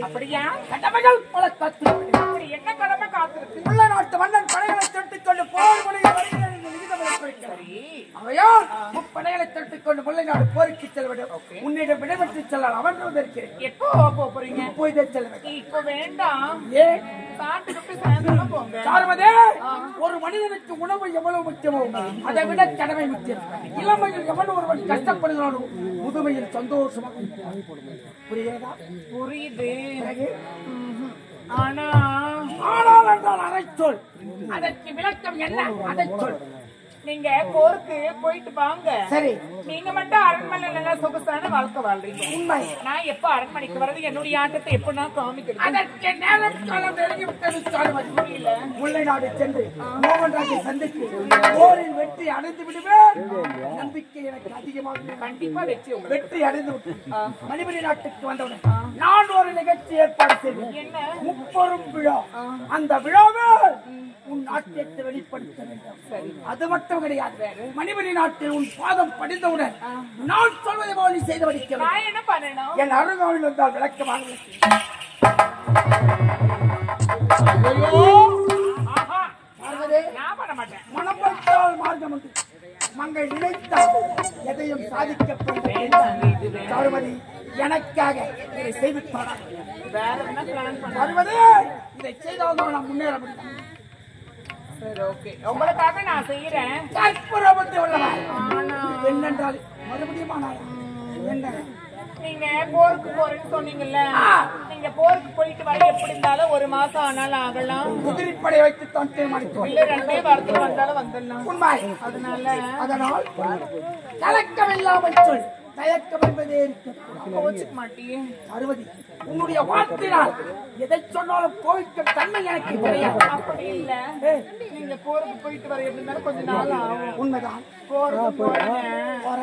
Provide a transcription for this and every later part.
அப்படியா? கடமைகள் பல காத்திருக்கிறது. அப்படி என்ன கடமை காத்திருக்கு? உள்ள நாட்டு மன்னன் படைகளை திரட்டிக் கொண்டு போர் முனைய வருகிறது என்று விதிக்கப்பட்டிருக்கிறது. அவையால் முப்படைகளை திரட்டிக் கொண்டு முல்லை நாடு போருக்கு செல்வது உன்னிடம் விடைபெற்று செல்லலாம் அவன் இருக்கிறேன். எப்போ போறீங்க? இப்போதே செல்வேன். இப்போ வேண்டாம். ஏன்? ஒரு மனிதனுக்கு உணவு எவ்வளவு முக்கியமோ அதை விட கடமை முக்கியம். இளமையில் எவன் ஒருவன் கஷ்டப்படுகிறானோ முதுமையில் சந்தோஷமாக புரியுதா? புரியுது. ஆனால் என்றால் அதை சொல். அதற்கு விளக்கம் என்ன? அதை சொல். நீங்க போருக்கு போயிட்டு வாங்க. சரி. நீங்க மட்டும் அரண்மனை நல்லா சொகுசான வாழ்க்கை வாழ்றீங்க. உண்மை. நான் எப்ப அரண்மனைக்கு வர்றது என்னுடைய ஆட்டத்தை எப்ப நான் காமிக்கிறேன்? அதற்கு நேரம் காலம் நெருங்கி விட்டது. புரியல. முல்லை நாடு சென்று மோகன்ராஜை சந்தித்து போரில் வெற்றி அடைந்து விடுவேன். நம்பிக்கை எனக்கு அதிகமாக. கண்டிப்பா வெற்றி அடைந்து விட்டு மணிமணி நாட்டுக்கு வந்தவுடன் நான் ஒரு நிகழ்ச்சி ஏற்பாடு செய்வேன். என்ன? முப்பெரும் விழா. அந்த விழாவை உன் நாட்டியத்தை வெளிப்படுத்த வேண்டும். அது மட்டும் கிடையாது. மணிமணி நாட்டில் உன் பாதம் படிந்தவுடன் நான் சொல்வதை போல் நீ செய்து வடிக்க. என்ன பண்ணணும்? என் அருகாவில் வந்தால் விளக்கமாக மனப்பட்டால் மார்க்கம் உண்டு. மங்கள் நினைத்தால் எதையும் சாதிக்கப்படும். சர்வதி எனக்காக இதை செய்வித்தாரா? இதை செய்தால்தான் நான் முன்னேற முடியும். உங்களுக்காக நான் செய்யறேன். என்னென்றால் மறுபடியும் என்ன? நீங்க போருக்கு போறேன்னு சொன்னீங்கல்ல, நீங்க போருக்கு போயிட்டு வர எப்படி இருந்தாலும் ஒரு மாசம் ஆனாலும் ஆகலாம். குதிரைப்படை வைத்து தான் தீர்மானித்தோம். இல்ல 2 வாரத்துக்கு வந்தாலும் வந்துடலாம். உண்மை. அதனால் கலக்கம் இல்லாமல் சொல். தயக்கம் என்பதே கோச்சிக்க மாட்டீங்க. அறுபதி உன்னுடைய வார்த்தையினால் எதை சொன்னாலும் கோவிக்கும் தன்மை எனக்கு கிடையாது. அப்படி இல்ல. நீங்க போருக்கு போயிட்டு வர எப்படி இருந்தாலும் கொஞ்ச நாள் ஆகும். உண்மைதான். போருக்கு போற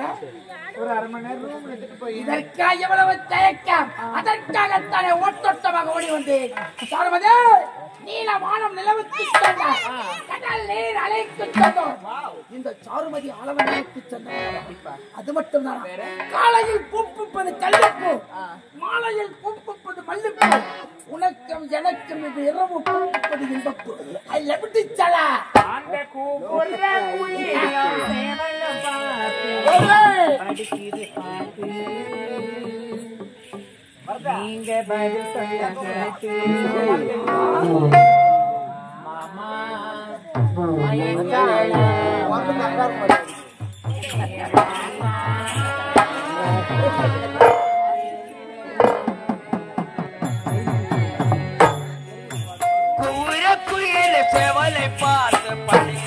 ஒரு அரை மணி நேரம் ரூம் எடுத்துட்டு போய் இதற்காக எவ்வளவு தயக்கம்? அதற்காகத்தானே ஓட்டோட்டமாக ஓடி வந்தேன். சார்மதே நீல வானம் நிலவுக்கு கடல் நீர் அலைக்கு சென்றோம். இந்த சாருமதி அளவனுக்கு சென்றோம். அது மட்டும் தான். காலையில் பூப்புப்பது கல்லுப்பூ, மாலையில் பூப்புப்பது மல்லிப்பூ. உனக்கும் எனக்கும் இது இரவு பூப்புப்பது இன்பப்பூ. ஐ எப்படி சல அந்த கூவுற குயிலா சேவல பாத்து அடிக்கிது பாத்து நீங்க பதில் சொல்லுங்க மாமா மயங்கால கூற குயில சேவலை பார்த்து படி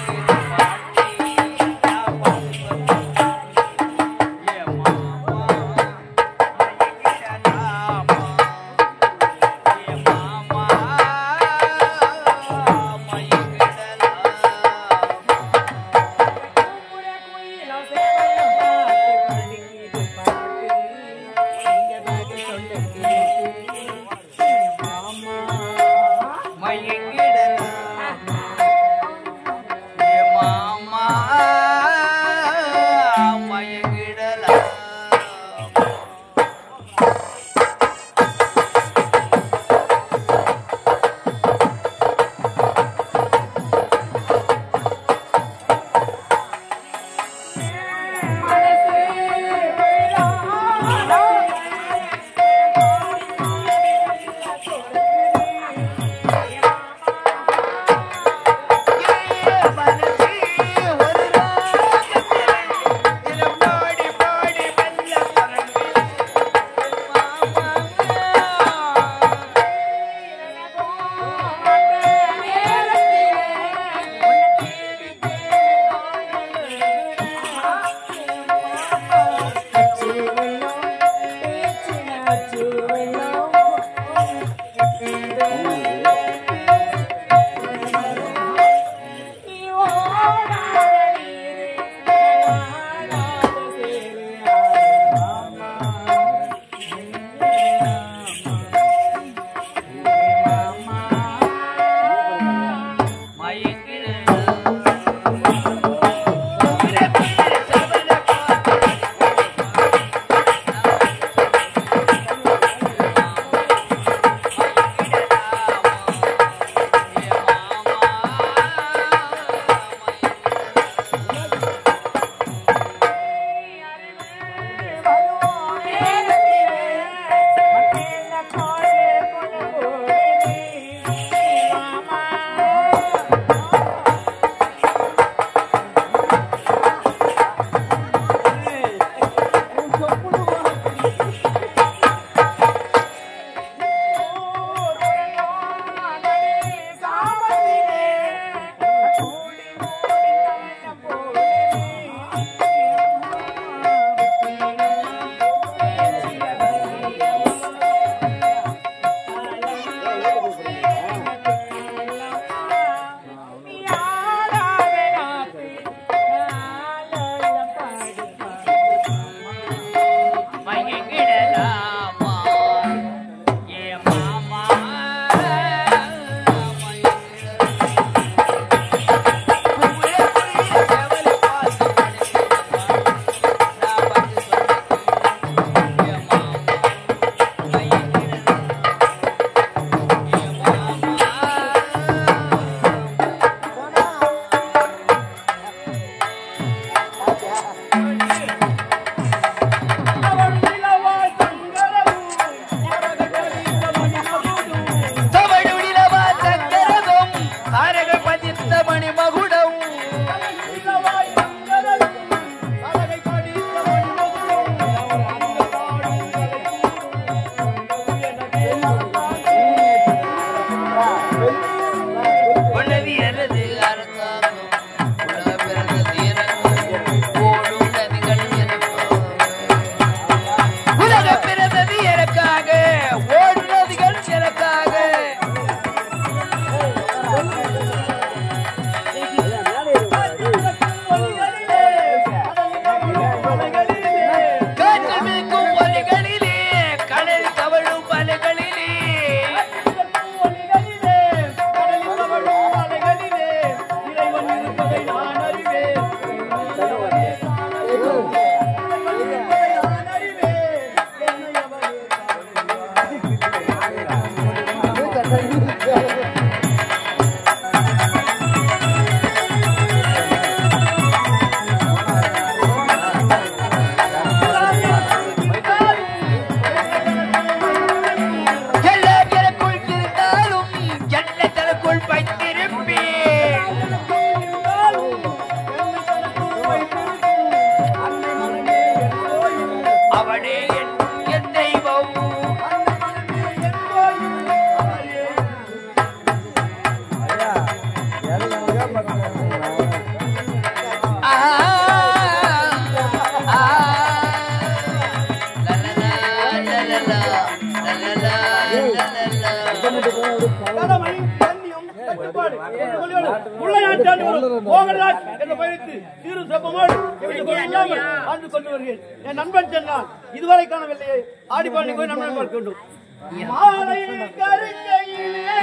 என் நண்பன் சொன்னான் இதுவரை காணவில்லையே ஆடிப்பாடி போய் நண்பன் பார்க்க வேண்டும் மாலை கருக்கையிலே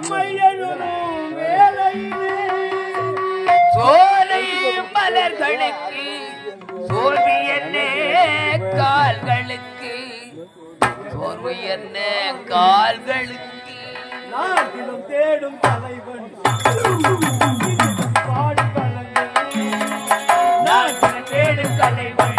மையனும் வேலையிலே சோலை மலர்களுக்கு சோர்வு என்ன கால்களுக்கு சோர்வு என்ன கால்களுக்கு நாட்டிலும் தேடும் தலைவன் பாடு கலங்கள் நாட்டில் தேடும் தலைவன்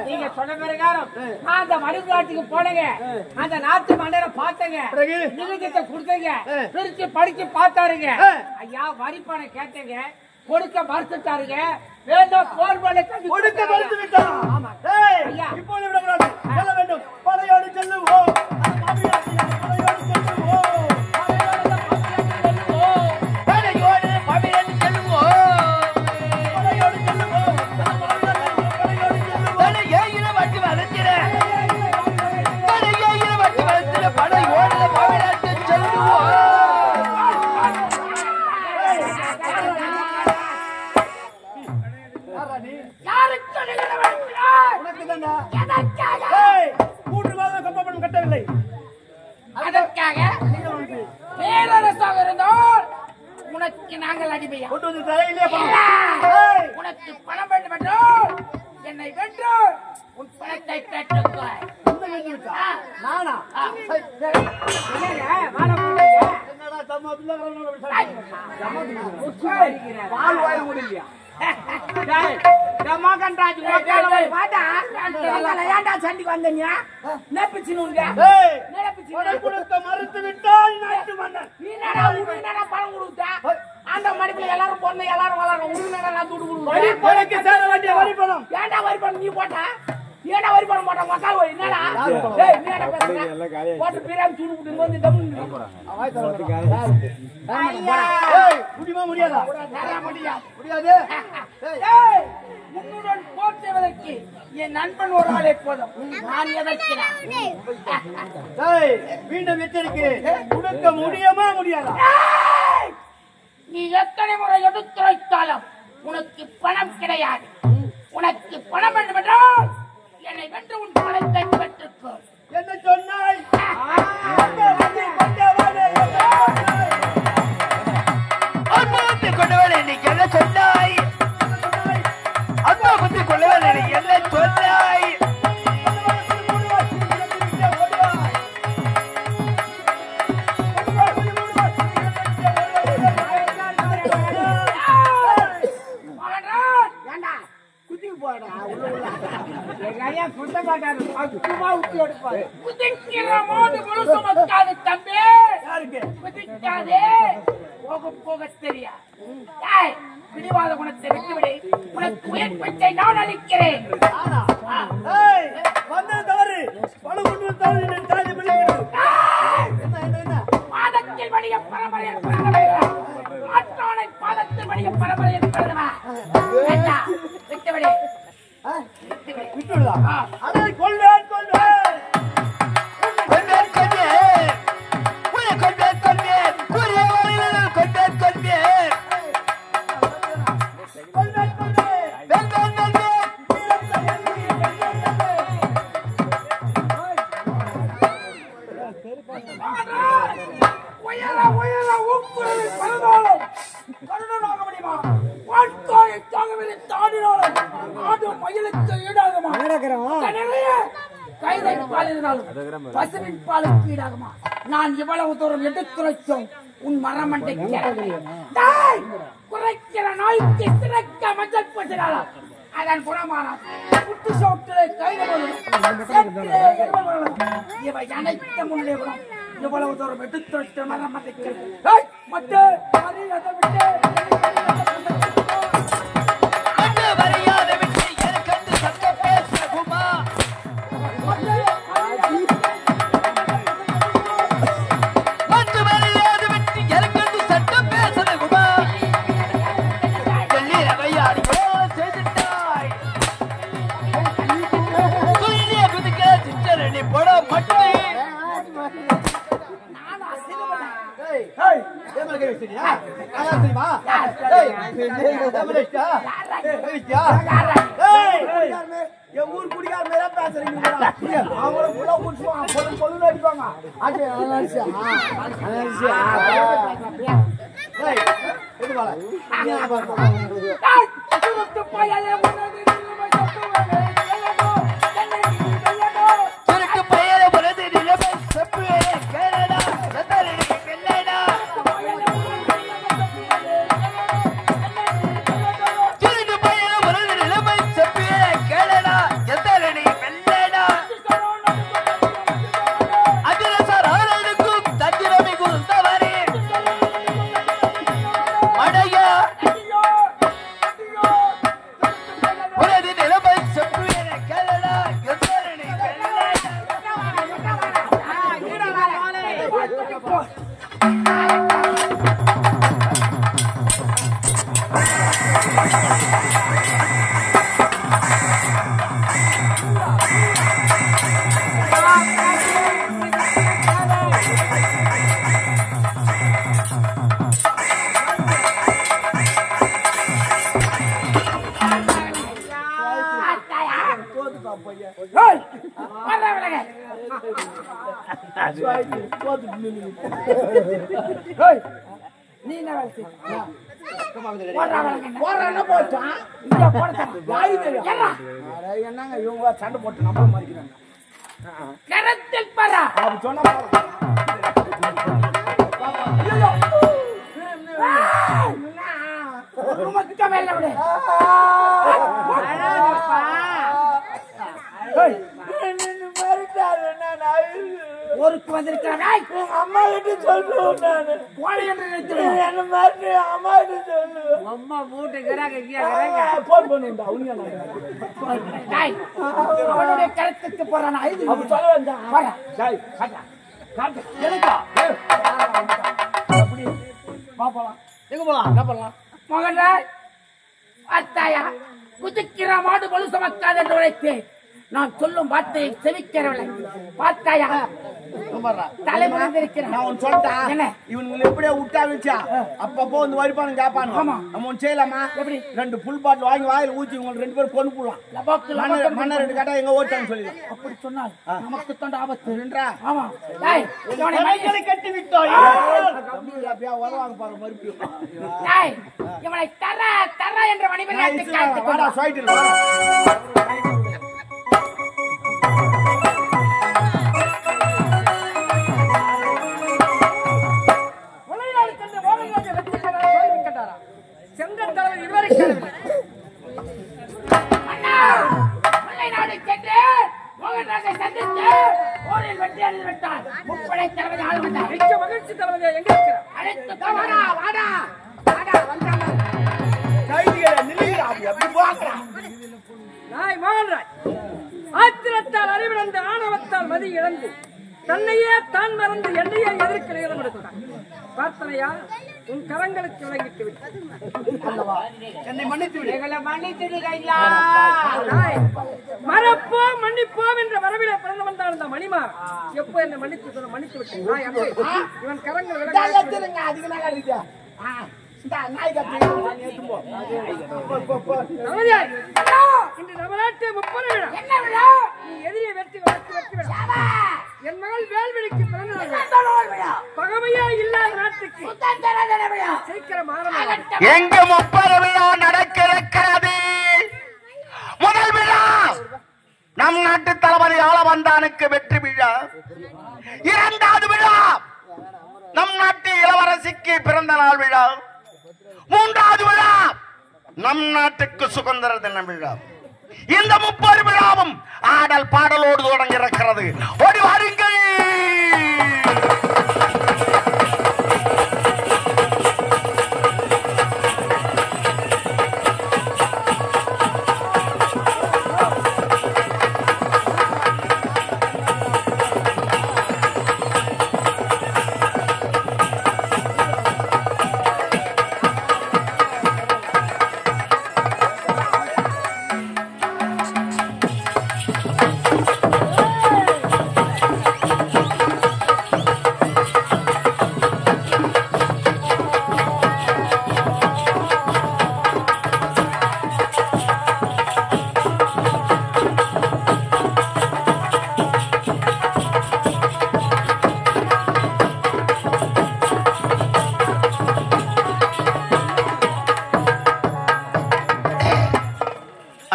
நீங்க சொன்ன பிரகாரம் அந்த மணிக்காட்டுக்கு போனங்க அந்த நாட்டு மன்னரை பார்த்தங்க நிகழ்ச்சியத்தை கொடுத்தங்க பிரிச்சு படிச்சு பார்த்தாருங்க ஐயா வரிப்பானை கேட்டங்க கொடுக்க மறுத்துட்டாருங்க வேண்டாம் போர் பண்ண கொடுக்க மறுத்து விட்டான் ஆமா ஐயா இப்போ விடக்கூடாது செல்ல வேண்டும் படையோடு செல்லுவோம் படையோடு செல்லுவோம் படையோடு படையோடு செல்லுவோம் கட்டவில்லை அதற்காக பேரரசாக இருந்தோம் உனக்கு நாங்கள் அடிமையா உனக்கு பணம் வேண்டும் என்றோ என்னை வென்று உன் பணத்தை பெற்றுக்கோ நானா சண்டிக்கு வந்தீங்க மறுத்து விட்டால் நாட்டு மன்னன் நீ பணம் கொடுத்தா அந்த மடிப்புல எல்லாரும் பொண்ணு எல்லாரும் வளரும் உருவினெல்லாம் துடு வரிப்பணக்கு சேர வேண்டிய வரிப்பணம் ஏன்டா வரிப்பணம் நீ போட்டா ஏன்டா வரிப்பணம் போட்டா மக்கள் போய் என்னடா டேய் நீ என்ன பேசுற போட்டு பிரியாணி துடு புட்டு வந்து டம்மு ஏய் முடியுமா முடியாதா முடியாது ஏய் உன்னுடன் போர் செய்வதற்கு என் நண்பன் ஒரு ஆளை போதும் நான் எதற்கிறேன் மீண்டும் எச்சரிக்கிறேன் கொடுக்க முடியுமா முடியாதா நீ எத்தனை முறை எடுத்துரைத்தாலும் உனக்கு பணம் கிடையாது உனக்கு பணம் வேண்டும் என்றால் என்னை வென்று உன் பணத்தை பெற்றுக்கோ என்ன சொன்னாய் கொண்டவன் இன்னைக்கு என்ன சொன்னாய் அம்மா பத்தி கொண்டவன் இன்னைக்கு என்ன சொன்னாய் பிடிவாத குணத்தை விட்டுவிடு உனக்கு உயிர் பிச்சை நான் அளிக்கிறேன் பாதத்தில் வடிய பரம்பரையில் பிறந்தவர்கள் மாற்றானை பாதத்தில் வடிய பரம்பரையில் பிறந்தவா விட்டுவிடு அதை கொள்வேன் கொள்வேன் கொள்வேன் கொள்வேன் உன்னை கொள்வேன் கொள்வேன் கூறிய வாயிலில் கொள்வேன் கொள்வேன் கொள்வேன் கொள்வேன் வெல்வேன் வெல்வேன் உயர உயர உக்குரலை பரந்தாலும் கருணனாக முடியுமா? வாழ்த்தாயை தாங்கவில்லை தாண்டினாலும் ஆடு மயிலுக்கு ஈடாகுமா? கனவையே கைதை பால் இருந்தாலும் பசுவின் பாலுக்கு ஈடாகுமா? நான் இவ்வளவு தூரம் எடுத்துரைச்சோம் உன் மரமண்டை குறைக்கிற நாய்க்கு சிறக்க மஞ்சள் பூசினாலா அதன் குணமானால் குட்டி சோட்டிலே கைது இவை அனைத்து முன்னே வரும். இவ்வளவு தூரம் எடுத்துரைச்ச மரமண்டை மட்டு மரியாதை விட்டு எனக்கு சத்தம் பேசுமா மற்ற மரியாதை விட்டு எனக்கு சட்டம் பேசுமா டெல்லி ரவையாடியோ செய்தாய் துணியே குதிக்க சிச்சரணி போட மட்டு என் ஊர் குடியார் மேல பேசுறீங்க பொண்ணு அடிப்பாங்க சுருக்கு பையன பொழுது நிலைமை செப்புவே கேளடா சத்தரடி வெள்ளடா சுருக்கு பையன பொழுது நிலைமை செப்புவே கேளடா சத்தரடி வெள்ளடா அதிரசர் ஆரடுக்கும் தந்திரமி குந்தவரே மடையா பொழுது நிலைமை செப்புவே கேளடா சத்தரடி வெள்ளடா நீ என்ன வேலை செய்ய? என்னங்க இவங்க சண்டை போட்டு நம்ம மறிக்கிறாங்க கரத்தில் பரா அப்படி சொன்னா ஊருக்கு வந்திருக்கிறாய் அம்மா கிட்ட சொல்லுவேன் நானு கோழி என்று நினைக்கிறேன் என்ன மாதிரி அம்மா கிட்ட சொல்லுவேன் அம்மா மூட்டுக்கிறாங்க போன் பண்ணுண்டா உனியா அவனுடைய கருத்துக்கு போறான் அப்படி சொல்ல வேண்டாம் எனக்கா அப்படி வா போலாம் எங்க போலாம் என்ன பண்ணலாம் மகன்கள் அத்தாயா குதிக்கிற மாடு பலு சமக்காத என்று உரைத்தேன் நான் சொல்லும் வார்த்தையை செவிக்கிறவில்லை பார்த்தாயா தலைமுறை நான் ஒன்னு சொல்லிட்டேன் என்ன இவனுங்களை எப்படியா விட்டா வச்சா அப்பப்போ வந்து வரிப்பானு கேட்பானு ஆமா. நம்ம ஒன்னு செய்யலாமா எப்படி 2 புல் பாட்டில் வாங்கி வாயில ஊத்தி உங்களுக்கு 2 பேரும் கொண்டு போடலாம் மன்னர் 2 கேட்டா எங்க ஓட்டான்னு சொல்லிடலாம் அப்படி சொன்னால் நமக்கு தொண்ட ஆபத்து நின்றா ஆமா டேய் இவனை கைகளை கட்டி விட்டோம் அப்படியா வருவாங்க பாரு மறுபடியும் டேய் இவனை தர தர என்ற மணிமணியாட்டு காத்து வாடா சொல்லிட்டு செங்கன் தலைவர் இதுவரை சென்று மோகன்ராஜை சந்தித்து போரில் வெற்றி அடைந்து விட்டார் முப்படை தளபதி ஆளுநர் மிக்க மகிழ்ச்சி தளபதி எங்க இருக்கிறார் அழைத்து வாடா வாடா வாடா வந்தாங்க கைதிகளை நில்லுங்கடா அப்படி போங்கடா நாய் மோகன்ராஜ் ஆத்திரத்தால் அறிவிழந்த ஆணவத்தால் மதி இழந்து தன்னையே தான் மறந்து என்னையே எதிர்க்க நேரம் எடுத்தான் பார்த்தனையா உன் கரங்களுக்கு விளங்கிட்டு விட்டு என்னை மன்னித்து விடு. எங்களை மன்னிச்சிடுங்க ஐயா. மறப்போம் மன்னிப்போம் என்ற வரவில பிறந்தவன் தான் இந்த மணிமார். எப்போ என்ன மன்னித்து சொல்ல மன்னித்து விட்டேன். இவன் கரங்கள் விலக எடுத்துருங்க. அதுக்கு மேல இருக்கு. நாய் கட்டி இன்று நவராத்திரி 30 விழா. என்ன விழா? நீ எதிரியை வெற்றி விழா. என் மகள் வேல்விழிக்கு பிறந்த விழா. பகமையா இல்லாத நாட்டுக்கு சீக்கிரம் ஆரம்பம். எங்க 30 விழா நடக்கிறது. முதல் விழா நம் நாட்டு தளபதி ஆளவந்தானுக்கு வெற்றி விழா. இரண்டாவது விழா நம் நாட்டு இளவரசிக்கு பிறந்த நாள் விழா. மூன்றாவது விழா நம் நாட்டுக்கு சுதந்திர தின விழா. இந்த 30 விழாவும் ஆடல் பாடலோடு தொடங்கி இருக்கிறது. ஓடி வாருங்கள்.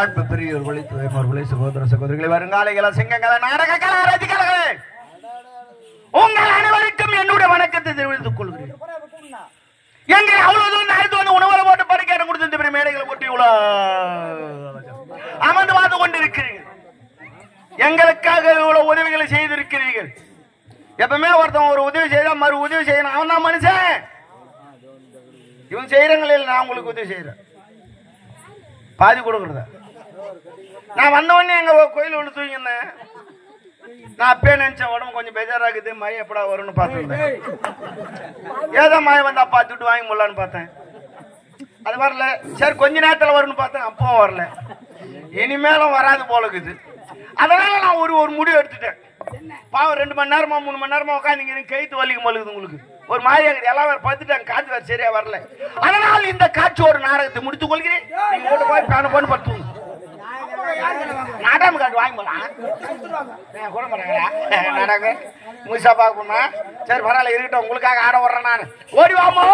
அன்பு பெரியோர்களே, துறைமார்களே, சகோதர சகோதரிகளை, வருங்காலைகள சிங்கங்கள நாடக கலாரதிகளே, உங்கள் அனைவருக்கும் என்னுடைய வணக்கத்தை தெரிவித்துக் கொள்கிறேன். எங்களை அவ்வளவு தூரம் வந்து உணவரை போட்டு படுக்க இடம் கொடுத்து பெரிய மேடைகளை போட்டு இவ்வளவு அமர்ந்து வாழ்ந்து கொண்டிருக்கிறீர்கள். எங்களுக்காக இவ்வளவு உதவிகளை செய்திருக்கிறீர்கள். எப்பவுமே ஒருத்தன் ஒரு உதவி செய்தா மறு உதவி செய்யணும். அவன் தான் மனுஷன். இவன் செய்யறங்களில் நான் உங்களுக்கு உதவி செய்யறேன். பாதி கொடுக்குறத நான் வந்த உடனே எங்க கோயில் ஒன்று தூங்கினேன். நான் அப்பயே நினைச்சேன் உடம்பு கொஞ்சம் பெஜாராகுது, மழை எப்படா வரும்னு பார்த்துருந்தேன். ஏதோ மழை வந்தா பார்த்துட்டு வாங்கி முடியலான்னு பார்த்தேன். அது வரல. சரி கொஞ்ச நேரத்தில் வரும்னு பார்த்தேன், அப்பவும் வரல. இனிமேலும் வராது போல இருக்குது. அதனால நான் ஒரு முடிவு எடுத்துட்டேன். பாவம் 2 மணி நேரமா 3 மணி நேரமா உட்காந்து கைத்து வலிக்கு மலுக்குது உங்களுக்கு. ஒரு மாதிரி எல்லாம் வேற பார்த்துட்டாங்க, காற்று வேற சரியா வரல. அதனால் இந்த காட்சி ஒரு நாடகத்தை முடித்துக் கொள்கிறேன். நீங்க போய் பேன பண்ணு படுத்துங்க. நாடகம் காட்டு வாங்கி போலாம் கூட மாட்டாங்களா நாடகம் முழுசா பார்க்கணுமா? சரி பரவாயில்ல இருக்கட்டும், உங்களுக்காக ஆட வர்றேன் நான். ஓடி வாமோ.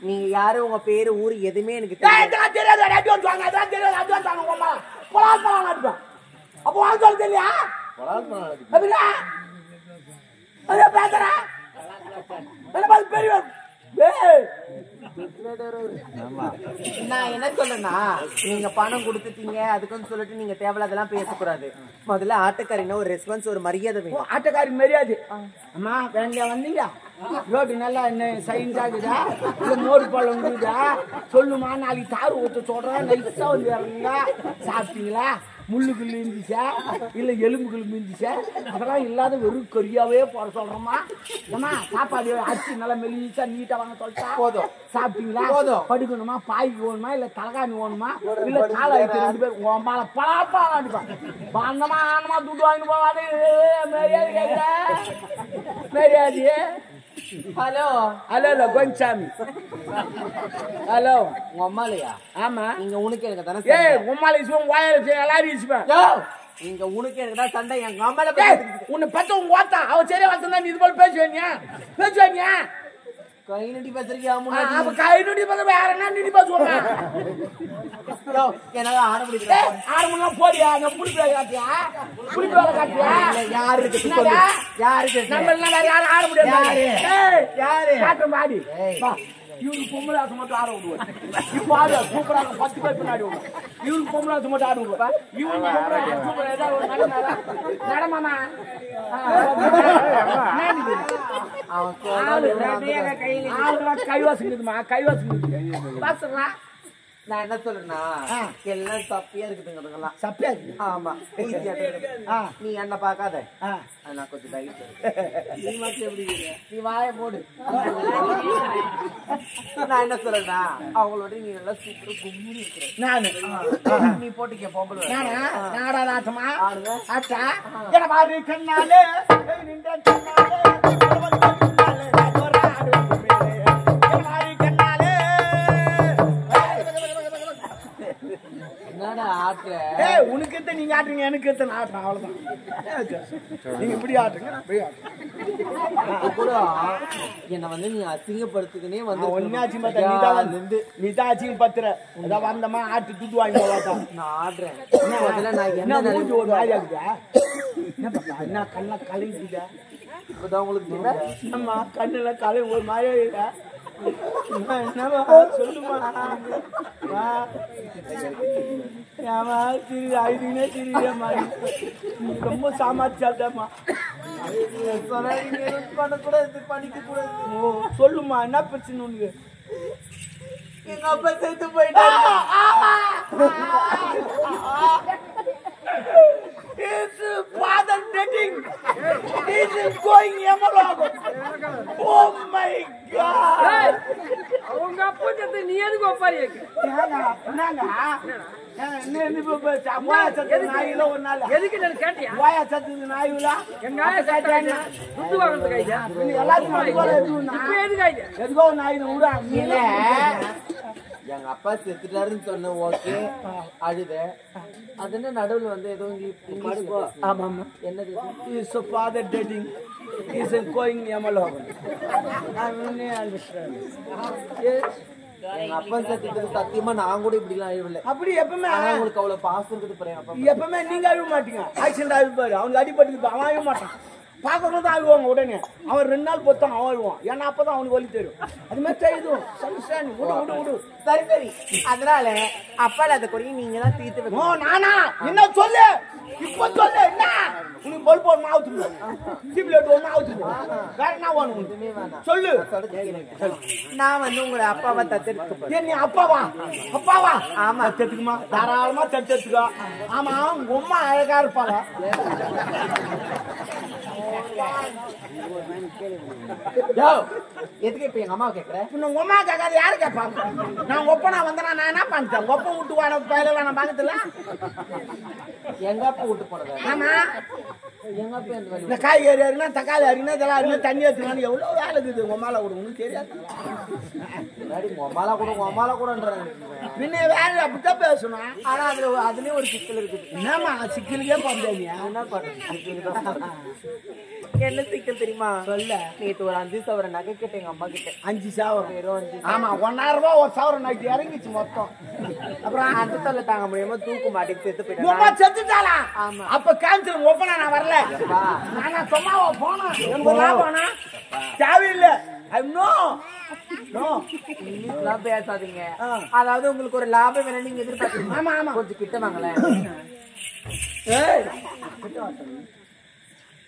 நீங்க யாரு, உங்க பேரு, ஊரு எதுவுமே எனக்கு அப்போ வாங்க சொல்ல தெரியலையா? நான் என்ன சொல்றேன்னா, நீங்க பணம் கொடுத்துட்டீங்க அதுக்குன்னு சொல்லிட்டு நீங்க தேவையில்லாதெல்லாம் பேசக்கூடாது. முதல்ல ஆட்டக்காரின்னா ஒரு ரெஸ்பான்ஸ், ஒரு மரியாதை வேணும். ஆட்டக்காரி மரியாதை. அம்மா வேண்டிய வந்தீங்க, ரோடு நல்லா என்ன சைன்ஸ் ஆகுதா, இல்ல மோடு பழம் இருக்குதா சொல்லுமா, நாளைக்கு தாறு ஊற்ற சொல்றேன், நைஸா வந்து இறங்குங்க. சாப்பிட்டீங்களா, முள்ளுக்குள்ள இருந்துச்சா இல்ல எலும்புக்குள்ள இருந்துச்சா, அதெல்லாம் இல்லாத வெறும் கொரியாவே போற சொல்றோமா. ஏமா சாப்பாடு அரிசி நல்லா மெலிசா நீட்டா வாங்க சொல்லிட்டா போதும். சாப்பிட்டீங்களா, போதும். படுக்கணுமா, பாய்க்கு வேணுமா, இல்ல தலைகாணி வேணுமா, இல்ல காலை 2 பேர் உமால பலாப்பாலாம் அடிப்பான். ஆனமா துட்டு வாங்கி போவாது. மரியாதை கேட்குற மரியாதையே. ஹலோ ஹலோ இல்ல கோயின்சாமி. ஹலோ உங்க அம்மாலையா? ஆமா. நீங்க உனக்கு எனக்கு தானே உம்மால இசுவன் வாயில எல்லாரும் இசுவேன். நீங்க உனக்கு எனக்கு தான் சண்டை. எங்க அம்மால உன்னை பத்த உங்க ஓத்தா அவ சரியா வளர்த்தா நீ இது போல பேசுவேங்க. கை நடி பேசுறீங்க அப்ப கை நொடி பார்த்தா வேற என்ன நொடி பேசுவாங்க என்னால ஆட முடியல ஆரம்பமா போறியா நான் புடிப்பே காட்டியா புடிப்பே காட்டியா யாரு இருக்கு சொல்லு யாருக்கு நம்ம எல்லாம் வேற யாரும் ஆட முடியாது யாரு காட்டு மாடி வா இவனுக்கு பொம்மலாசம் மட்டும் ஆட விடுவோம் இப்ப ஆடு சூப்பராக 10 பேர் பின்னாடி விடுவோம் இவனுக்கு பொம்மலாசம் மட்டும் ஆட விடுவோம் இவனுக்கு சூப்பரா ஏதாவது ஒரு நடமாமா கைவாசுமா பாசுறா நான் என்ன சொல்றேன்னா எல்லாம் சப்பியா இருக்குதுங்கிறதுங்கெல்லாம் சப்பியா இருக்கு ஆமா நீ என்ன பாக்காத நான் கொஞ்சம் டைட் நீ மட்டும் எப்படி நீ வாய போடு நான் என்ன சொல்றேன்னா அவங்களோட நீ நல்லா சூப்பரா கும்முனி இருக்கிற நானு நீ போட்டுக்க பொம்பளை நாடாதாட்டமா ஆட்டா என்ன பாரு கண்ணாலே நின்ற கண்ணாலே உனக்கு நீங்க ஆட்டுங்க எனக்கு ஆட்டுறேன் அவ்வளவுதான் நீங்க இப்படி ஆட்டுங்க என்ன வந்து நீ அசிங்கப்படுத்துக்குனே வந்து ஒன்னாச்சும் நீதான் அசிங்கப்படுத்துற அதான் வந்தமா ஆட்டு துட்டு வாங்கி நான் ஆடுறேன் நான் என்ன ஒரு மாதிரி ஆகுதா என்ன கண்ணா கலைஞ்சுதா இப்பதான் உங்களுக்கு ஆமா கண்ணுல கலை ஒரு மாதிரி ஆகுதா என்னமா சொல்லுமா ஐதுனே தெரியமா ரொம்ப சாமாச்சாதம்மா பண்ணக்கூடாது பண்ணிக்க கூடாது சொல்லுமா என்ன பிரச்சனை உனக்கு எங்க அப்பா செத்து போயிட்டாங்க His father dating is going Yamalogo. Oh my God! அவங்க அப்பா செத்து நீ எதுக்கு ஒப்பாரி எதுக்கு நான் கேட்டியா எங்க ஆயா சத்தாங்க துட்டு வாங்குறதுக்கு எதுக்கோ நாய் விட எங்க அப்பா செத்துட்டாருன்னு சொன்ன ஓகே அழுத அது என்ன நடுவுல வந்து ஏதோ என்னது is father dating is going Yamalokam எங்க அப்பா செத்துட்டு சத்தியமா நான் கூட இப்படி எல்லாம் அழுவல அப்படி எப்பவுமே உங்களுக்கு அவ்வளவு பாசம் இருக்குது பாரு அப்பா எப்பவுமே நீங்க அழுவ மாட்டீங்க ஆக்சிடென்ட் ஆகிப்பாரு அவனுக்கு அடிபட்டு அவன் அழுவ மாட்டான் பாக்கணும் தான் அழுவாங்க உடனே அவன் 2 நாள் பொத்தான் அவன் அழுவான் ஏன்னா அப்பதான் அவனுக்கு வலி தெரியும் அது மாதிரி செய்தும் விடு சரி சரி அதனால அப்பால அந்த குறையை நீங்க தான் தீர்த்து ஓ நானா என்ன சொல்லு இப்ப சொல்லு என்ன உனக்கு பல்ப் ஒண்ணு ஆவுது டிப்லெட் ஒண்ணு ஆவுது வேற என்ன வேணும் சொல்லு நான் வந்து உங்களோட அப்பாவை தத்தெடுக்க போறேன் நீ அப்பாவா ஆமா தத்தெடுக்குமா தாராளமா தத்தெடுத்துக்கோ ஆமா உங்க அம்மா அழகா இருப்பாளா எதுக்கு இப்ப எங்க அம்மா கேக்குறேன் உங்க அம்மா கேட்காது யாரு கேட்பாங்க நான் ஒப்பனா வந்தனா நான் என்ன பண்ணிட்டேன் ஒப்ப விட்டு வர பயில நான் பாக்கத்துல எங்க அப்பா விட்டு போனது ஆமா எங்க அப்பா இந்த காய்கறி அரினா தக்காளி அரினா இதெல்லாம் அரினா தண்ணி ஏற்றுனாலும் எவ்வளவு வேலை இருக்குது உங்க அம்மால கூட உனக்கு தெரியாது உமாலா கூடன்றாங்க பின்ன வேலை அப்படித்தான் பேசணும் ஆனா அதுலயே ஒரு சிக்கல் இருக்குது என்னமா சிக்கலுக்கே பண்றீங்க என்ன பண்றது என்ன சிக்கல் தெரியுமா சொல்ல நேற்று ஒரு 5,000 நகை கேட்ட எங்க அம்மா கிட்ட 5,000 வெறும் 5 ஆமா 1,000 ரூபாய் ஒரு 1,000 நைட்டு இறங்கிச்சு மொத்தம் அப்புறம் அந்த தொல்லை தாங்க முடியாம தூக்கு மாட்டிட்டு செத்து உமா போயிட்டேன் செத்துட்டாளா அப்ப கேன்சல் ஒப்பனா நான் வரல நானா சும்மாவா போனேன் எனக்கு லாபம்னா தேவையில்லை இங்கிலீஷ்லாம் பேசாதீங்க அதாவது உங்களுக்கு ஒரு லாபம் வேணும் நீங்க எதிர்பார்க்கணும் ஆமா ஆமா கொஞ்சம் கிட்ட வாங்களேன்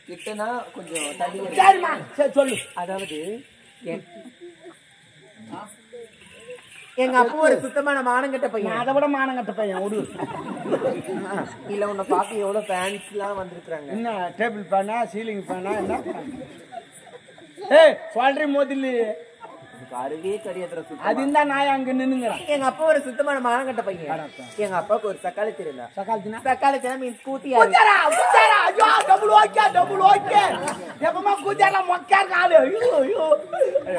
கிட்டனா கொஞ்சம் தள்ளி சரிம்மா சரி சொல்லு அதாவது எங்க அப்பா ஒரு சுத்தமான மானங்கட்ட பையன் அதை விட மானங்கட்ட பையன் விடு இல்ல உன்னை பார்க்க எவ்வளவு ஃபேன்ஸ் எல்லாம் வந்திருக்காங்க என்ன டேபிள் ஃபேனா சீலிங் ஃபேனா என்ன சொல்றேன் மோதில் அருவே கிடையாது அது இருந்தா நான் அங்க நின்னுங்கிறேன் எங்க அப்பா ஒரு சுத்தமான மானங்கட்ட பையன் எங்க அப்பாவுக்கு ஒரு சக்காளி தெரியுதா சக்காலத்தினா சக்காளி தெரியா மீன் கூத்தி ஐயோ டபுள் ஓகே எப்பமா கூஜாரா மொக்கா இருக்காது ஐயோ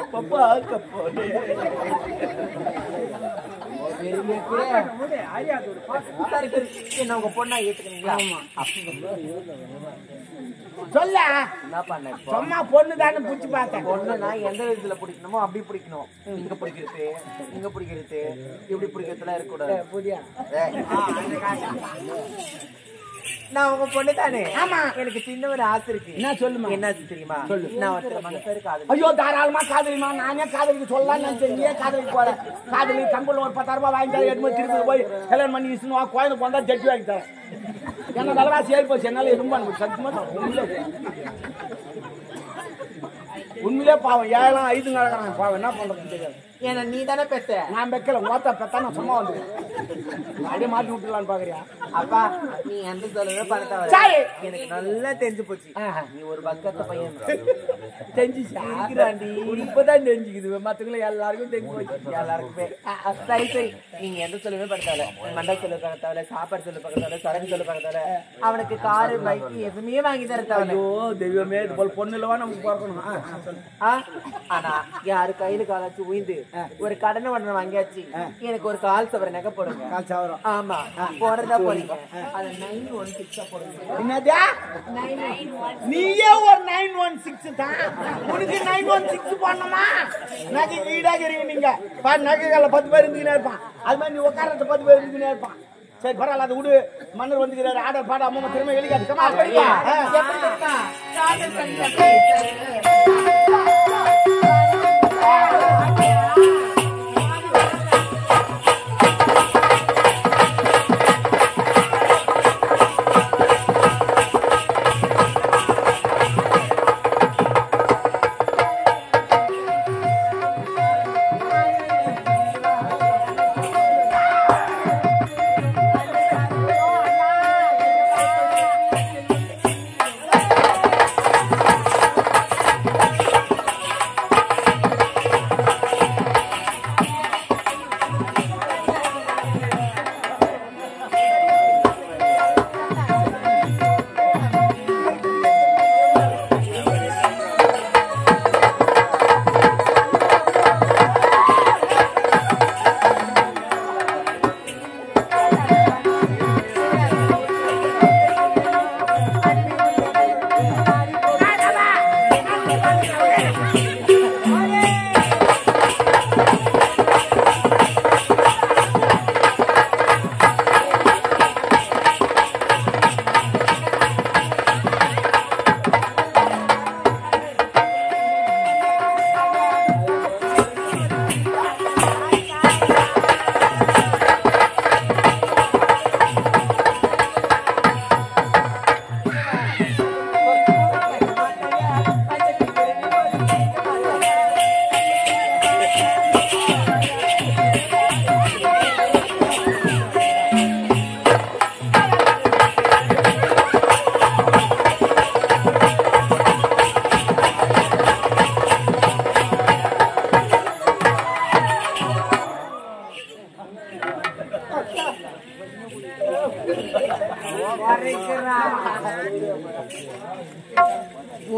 எப்பப்பா கப்போடே சரி சரி என்ன உங்க பொண்ணா ஏத்துக்கிறீங்களா சொல்ல என்ன பண்ண இப்போ? சும்மா பொண்ணு தானே பிடிச்சி பார்த்தேன். பொண்ணுனா எந்த விதத்துல பிடிக்கணுமோ அப்படி பிடிக்கணும். இங்க பிடிக்கிறது, இங்க பிடிக்கிறது, இப்படி பிடிக்கிறதுலாம் இருக்கக்கூடாது. புரியா? நான் உங்க பொண்ணு தானே? ஆமா. எனக்கு சின்ன ஒரு ஆசை இருக்கு. என்ன சொல்லுமா? என்ன தெரியுமா? நான் ஒருத்தர் மனசாரு காதல். ஐயோ தாராளமா காதலிமா. நானே காதலிக்கு சொல்லலாம் நினைச்சேன். நீயே காதலிக்கு போற. காதலி கம்பெனில ஒரு 10,000 ரூபாய் வாங்கி தரேன். எடுத்து திருப்பி போய் கல்யாணம் பண்ணி இசுனுவா குழந்தை கொண்டா ஜட்ஜி வாங்கி தரேன். என்ன விலைவாசி ஏறி போச்சு. என்னால எதுவும் பண்ண முடியும். சத்தியமா உண்மையிலே பாவம். 7 5 நடக்கிறாங்க பாவம். என்ன பண்றதுன்னு தெரியாது. ஏன்னா நீ தானே பெத்த. நான் வைக்கல. ஓத்த பெத்தா நான் சும்மா வந்துருக்கேன். அப்படியே மாட்டி விட்டுலான்னு பாக்குறியா? அப்பா நீ எந்த சொல்லுங்க பணத்தை சரி. எனக்கு நல்லா தெரிஞ்சு போச்சு. நீ ஒரு பக்கத்து பையன் தெரிஞ்சுச்சாண்டி. இப்பதான் தெரிஞ்சுக்குது. மத்தவங்களை எல்லாருக்கும் தெரிஞ்சு போச்சு. எல்லாருக்குமே. சரி சரி நீங்க எந்த சொல்லுமே பக்கத்தால மண்டை சொல்லு பக்கத்தால சாப்பாடு சொல்லு பக்கத்தால சரக்கு சொல்லு பக்கத்தால அவனுக்கு காரு பைக் எதுவுமே வாங்கி தர தேவை. ஐயோ தெய்வமே, இது போல பொண்ணு இல்லவா நமக்கு பார்க்கணும். ஆனா யாரு கையில காலாச்சு உயிந்து ஒரு கடனை உடனே வாங்கியாச்சு. எனக்கு ஒரு கால் சவர நகை போடுங்க. கால் சவரம். ஆமா போறதா போறீங்க. அது 916 போடுங்க. என்னதா? நீயே ஒரு 916 தான். உனக்கு 916 போடணுமா? நகை வீடாகிறீங்க நீங்க. நகைகளை 10 பேர் இருந்துக்கினே இருப்பான். அது மாதிரி நீ உட்காரத்தை 10 பேர் இருந்துக்கினே இருப்பான். சரி பரவாயில்ல, அதை விடு. மன்னர் வந்துக்கிறாரு. ஆடர் பாட அம்மா திரும்ப வெளிக்காது.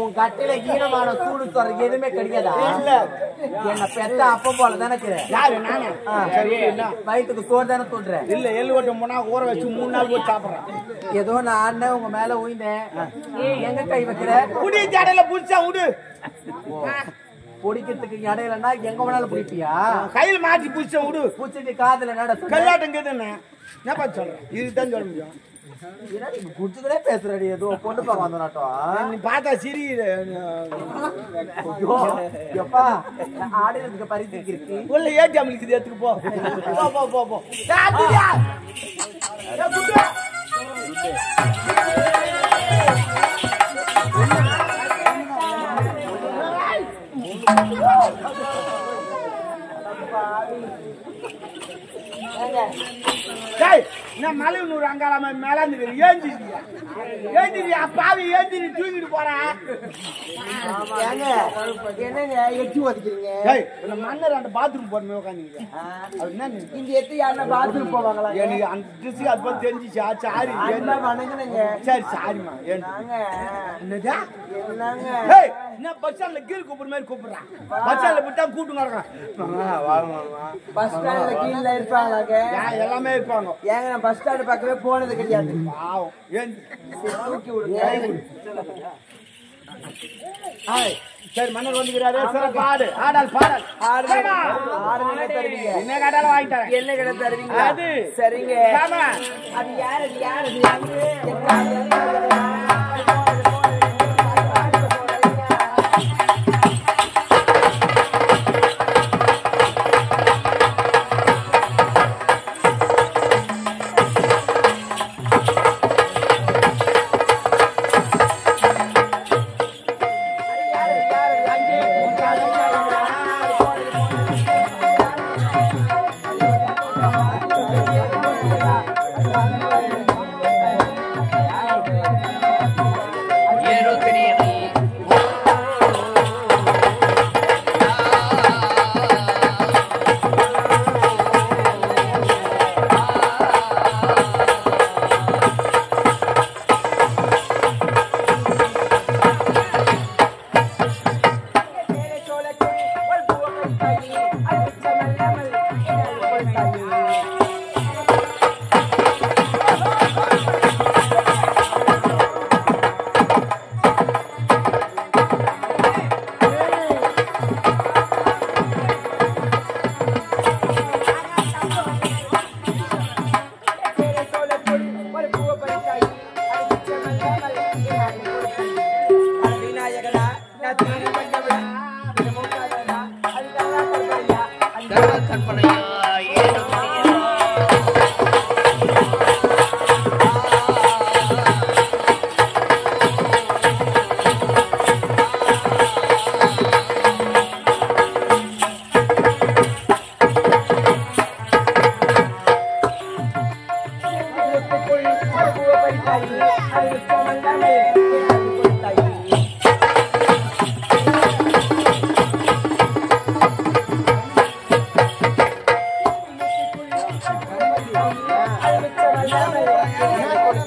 உன் கட்டில ஈரமான சூடு சொல்றது எதுவுமே கிடையாதா? என்ன பெத்த அப்ப போல தானே யாரு? நானே. சரி, என்ன வயிற்றுக்கு சோறு தானே தோன்றேன். இல்ல எள்ளு கொட்ட முன்னா ஊற வச்சு 3 நாள் போய் சாப்பிடுறேன். ஏதோ நான் அண்ணன் உங்க மேல உயிந்தேன். எங்க கை வைக்கிற? குடி ஜடையில புடிச்சா விடு. பிடிக்கிறதுக்கு இடையிலன்னா எங்க வேணாலும் பிடிப்பியா? கையில மாட்டி புடிச்சா விடு. பூச்சிட்டு காதுல நட கல்லாட்டங்குதுன்னு என்ன பார்த்து சொல்றேன். இதுதான் சொல்ல முடியும். குடிச்சுக்கிட்டே பேசுறடி. ஏதோ பொண்ணு பார்க்க வந்த நாட்டம் நீ பார்த்தா சிரி. எப்பா ஆடுறதுக்கு பரிசு இருக்கு. உள்ள ஏடிஎம் இருக்குது. எடுத்துக்கு போ போ போ போ. மலைநூறு அங்காள மேலாந்து ஏந்திரியா பாவி ஏந்திரி தூங்கிட்டு போறேன். என்னங்க எட்டி ஒதுக்கிறீங்க? மன்னர் அந்த பாத்ரூம் போறமே உட்காந்து இங்க எத்தி யாருன்னா பாத்ரூம் போவாங்களா? எனக்கு அந்த ட்ரெஸ் அது போல தெரிஞ்சிச்சா? சாரி வணங்குங்க. சரி சாரிமா. என்னங்க என்ன பஸ் ஸ்டாண்ட்ல கீழ் கூப்பிடுற மாதிரி கூப்பிடுறான். பஸ் ஸ்டாண்ட்ல போட்டா கூட்டு நடக்கிறான். பஸ் ஸ்டாண்ட்ல கீழ இருப்பாங்க எல்லாமே இருப்பாங்க. ஏங்க நான் பஸ் ஸ்டாண்ட் பக்கமே போனது கிடையாது. தூக்கி விடுங்க. சரி மன்னர் வந்துக்கிறாரு. பாடு ஆடல் பாடல் என்ன கேட்டாலும் வாங்கிட்டாங்க. என்ன கடை தருவீங்க? அது சரிங்க. அது யாரு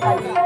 Thank you.